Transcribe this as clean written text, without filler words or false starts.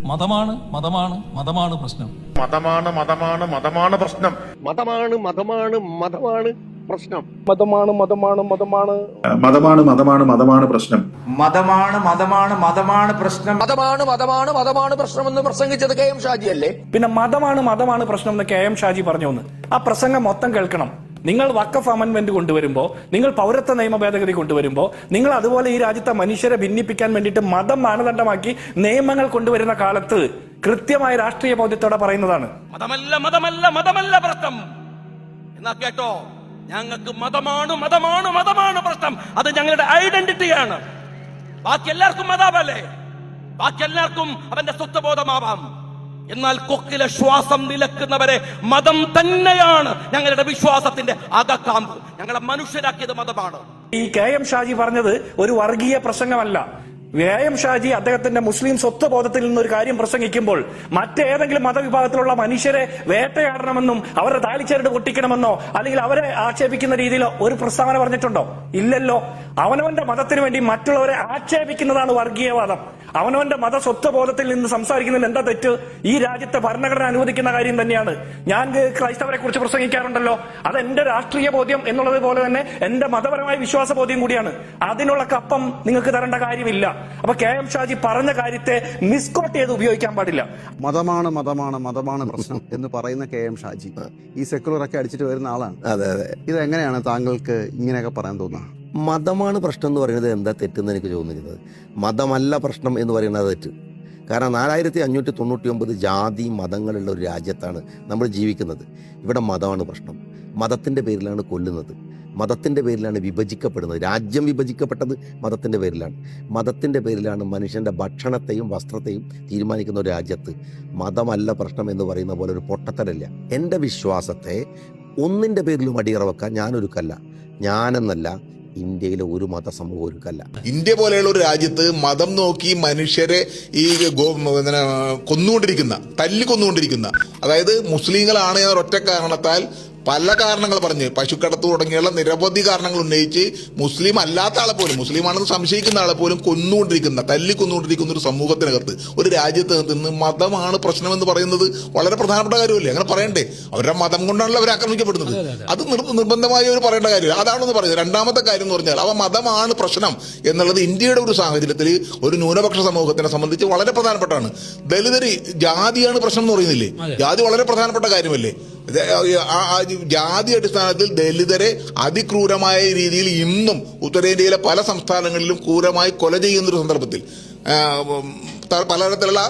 മതമാണ് മതമാണ് മതമാണ് പ്രശ്നം. മതമാണ് മതമാണ് മതമാണ് പ്രശ്നം. മതമാണ് മതമാണ് മതമാണ് പ്രശ്നം. മതമാണ് മതമാണ് മതമാണ് മതമാണ് മതമാണ് മതമാണ് പ്രശ്നം. മതമാണ് മതമാണ് മതമാണ് പ്രശ്നം. മതമാണ് മതമാണ് മതമാണ് പ്രശ്നം എന്ന് പ്രസംഗിച്ചത് കെ എം ഷാജി അല്ലേ? പിന്നെ മതമാണ് മതമാണ് പ്രശ്നം എന്ന് കെ എം ഷാജി പറഞ്ഞു എന്ന് ആ പ്രസംഗം മൊത്തം കേൾക്കണം. നിങ്ങൾ വഖഫ് അമെന്റ്മെന്റ് കൊണ്ടുവരുമ്പോൾ, നിങ്ങൾ പൗരത്വ നിയമ ഭേദഗതി കൊണ്ടുവരുമ്പോൾ, നിങ്ങൾ അതുപോലെ ഈ രാജ്യത്തെ മനുഷ്യരെ ഭിന്നിപ്പിക്കാൻ വേണ്ടിയിട്ട് മതം മാനദണ്ഡമാക്കി നിയമങ്ങൾ കൊണ്ടുവരുന്ന കാലത്ത് കൃത്യമായ രാഷ്ട്രീയ ബോധ്യത്തോടെ പറയുന്നതാണ് മതമല്ല മതമല്ല മതമല്ല പ്രശ്നം എന്നാ കേട്ടോ. ഞങ്ങൾക്ക് മതമാണ് മതമാണ് മതമാണ് പ്രശ്നം. അത് ഞങ്ങളുടെ ഐഡന്റിറ്റിയാണ്. ബാക്കി എല്ലാവർക്കും മതാവല്ലേ, ബാക്കി എല്ലാവർക്കും അവന്റെ സ്വത്വബോധമാവാം. എന്നാൽ കൊക്കിലെ ശ്വാസം നിലക്കുന്നവരെ മതം തന്നെയാണ് ഞങ്ങളുടെ വിശ്വാസത്തിന്റെ അകക്കാമ്പ്. ഞങ്ങളെ മനുഷ്യരാക്കിയത് മതമാണ്. ഈ കെ എം ഷാജി പറഞ്ഞത് ഒരു വർഗീയ പ്രസംഗമല്ല. കെ എം ഷാജി അദ്ദേഹത്തിന്റെ മുസ്ലിം സ്വത്വബോധത്തിൽ നിന്നൊരു കാര്യം പ്രസംഗിക്കുമ്പോൾ മറ്റേതെങ്കിലും മതവിഭാഗത്തിലുള്ള മനുഷ്യരെ വേട്ടയാടണമെന്നും അവരുടെ താലിച്ചരട് പൊട്ടിക്കണമെന്നോ അല്ലെങ്കിൽ അവരെ ആക്ഷേപിക്കുന്ന രീതിയിലോ ഒരു പ്രസ്താവന പറഞ്ഞിട്ടുണ്ടോ? ഇല്ലല്ലോ. അവനവന്റെ മതത്തിന് വേണ്ടി മറ്റുള്ളവരെ ആക്ഷേപിക്കുന്നതാണ് വർഗീയവാദം. അവനവന്റെ മത സ്വത്വബോധത്തിൽ നിന്ന് സംസാരിക്കുന്നതിൽ എന്താ തെറ്റ്? ഈ രാജ്യത്തെ ഭരണഘടന അനുവദിക്കുന്ന കാര്യം തന്നെയാണ്. ഞാൻ ക്രൈസ്തവരെ കുറിച്ച് പ്രസംഗിക്കാറുണ്ടല്ലോ, അത് എന്റെ രാഷ്ട്രീയ ബോധ്യം എന്നുള്ളത് പോലെ തന്നെ എന്റെ മതപരമായ വിശ്വാസ ബോധ്യം കൂടിയാണ്. അതിനുള്ള കപ്പം നിങ്ങൾക്ക് തരേണ്ട കാര്യമില്ല. അപ്പൊ കെ എം ഷാജി പറഞ്ഞ കാര്യത്തെ മിസ്കോട്ട് ചെയ്ത് ഉപയോഗിക്കാൻ പാടില്ല. മതമാണ് മതമാണ് മതമാണ് പ്രശ്നം എന്ന് പറയുന്ന കെ എം ഷാജി ഈ സെക്കുലറൊക്കെ അടിച്ചിട്ട് വരുന്ന ആളാണ്. അതെ അതെ. ഇതെങ്ങനെയാണ് താങ്കൾക്ക് ഇങ്ങനെയൊക്കെ പറയാൻ തോന്നുക? മതമാണ് പ്രശ്നം എന്ന് പറയുന്നത് എന്താ തെറ്റെന്ന് എനിക്ക് തോന്നുന്നത്. മതമല്ല പ്രശ്നം എന്ന് പറയുന്നത് തെറ്റ്. കാരണം 4599 ജാതി മതങ്ങളുള്ള ഒരു രാജ്യത്താണ് നമ്മൾ ജീവിക്കുന്നത്. ഇവിടെ മതമാണ് പ്രശ്നം. മതത്തിൻ്റെ പേരിലാണ് കൊല്ലുന്നത്, മതത്തിൻ്റെ പേരിലാണ് വിഭജിക്കപ്പെടുന്നത്. രാജ്യം വിഭജിക്കപ്പെട്ടത് മതത്തിൻ്റെ പേരിലാണ്. മതത്തിൻ്റെ പേരിലാണ് മനുഷ്യൻ്റെ ഭക്ഷണത്തെയും വസ്ത്രത്തെയും തീരുമാനിക്കുന്ന ഒരു രാജ്യത്ത് മതമല്ല പ്രശ്നം എന്ന് പറയുന്ന പോലെ ഒരു പൊട്ടത്തരല്ല. എൻ്റെ വിശ്വാസത്തെ ഒന്നിൻ്റെ പേരിലും അടിയറ വെക്കാൻ ഞാനൊരുക്കല്ല. ഞാനെന്നല്ല, ഇന്ത്യയിലെ ഒരു മതസമൂഹം ഒരുക്കല്ല. ഇന്ത്യ പോലെയുള്ള ഒരു രാജ്യത്ത് മതം നോക്കി മനുഷ്യരെ ഈ തല്ലിക്കൊന്നുകൊണ്ടിരിക്കുന്ന, അതായത് മുസ്ലിങ്ങളാണ് എന്ന ഒറ്റ കാരണത്താൽ പല കാരണങ്ങൾ പറഞ്ഞ് പശുക്കടത്ത് തുടങ്ങിയുള്ള നിരവധി കാരണങ്ങൾ ഉന്നയിച്ച് മുസ്ലിം അല്ലാത്ത ആളെ പോലും, മുസ്ലിമാണെന്ന് സംശയിക്കുന്ന ആളെ പോലും തല്ലിക്കൊന്നുകൊണ്ടിരിക്കുന്ന ഒരു സമൂഹത്തിനകത്ത്, ഒരു രാജ്യത്ത് നിന്ന് മതമാണ് പ്രശ്നമെന്ന് പറയുന്നത് വളരെ പ്രധാനപ്പെട്ട കാര്യമല്ലേ? അങ്ങനെ പറയണ്ടേ? അവരുടെ മതം കൊണ്ടാണല്ലോ അവർ ആക്രമിക്കപ്പെടുന്നത്. അത് നിർബന്ധമായി അവർ പറയേണ്ട കാര്യമില്ല. അതാണെന്ന് പറയുന്നത്. രണ്ടാമത്തെ കാര്യം എന്ന് പറഞ്ഞാൽ മതമാണ് പ്രശ്നം എന്നുള്ളത് ഇന്ത്യയുടെ ഒരു സാഹചര്യത്തിൽ ഒരു ന്യൂനപക്ഷ സമൂഹത്തിനെ സംബന്ധിച്ച് വളരെ പ്രധാനപ്പെട്ടാണ്. ദലിതര് ജാതിയാണ് പ്രശ്നം എന്ന് പറയുന്നില്ലേ? ജാതി വളരെ പ്രധാനപ്പെട്ട കാര്യമല്ലേ? ജാതി അടിസ്ഥാനത്തിൽ ദലിതരെ അതിക്രൂരമായ രീതിയിൽ ഇന്നും ഉത്തരേന്ത്യയിലെ പല സംസ്ഥാനങ്ങളിലും ക്രൂരമായി കൊല ചെയ്യുന്നൊരു സന്ദർഭത്തിൽ പലതരത്തിലുള്ള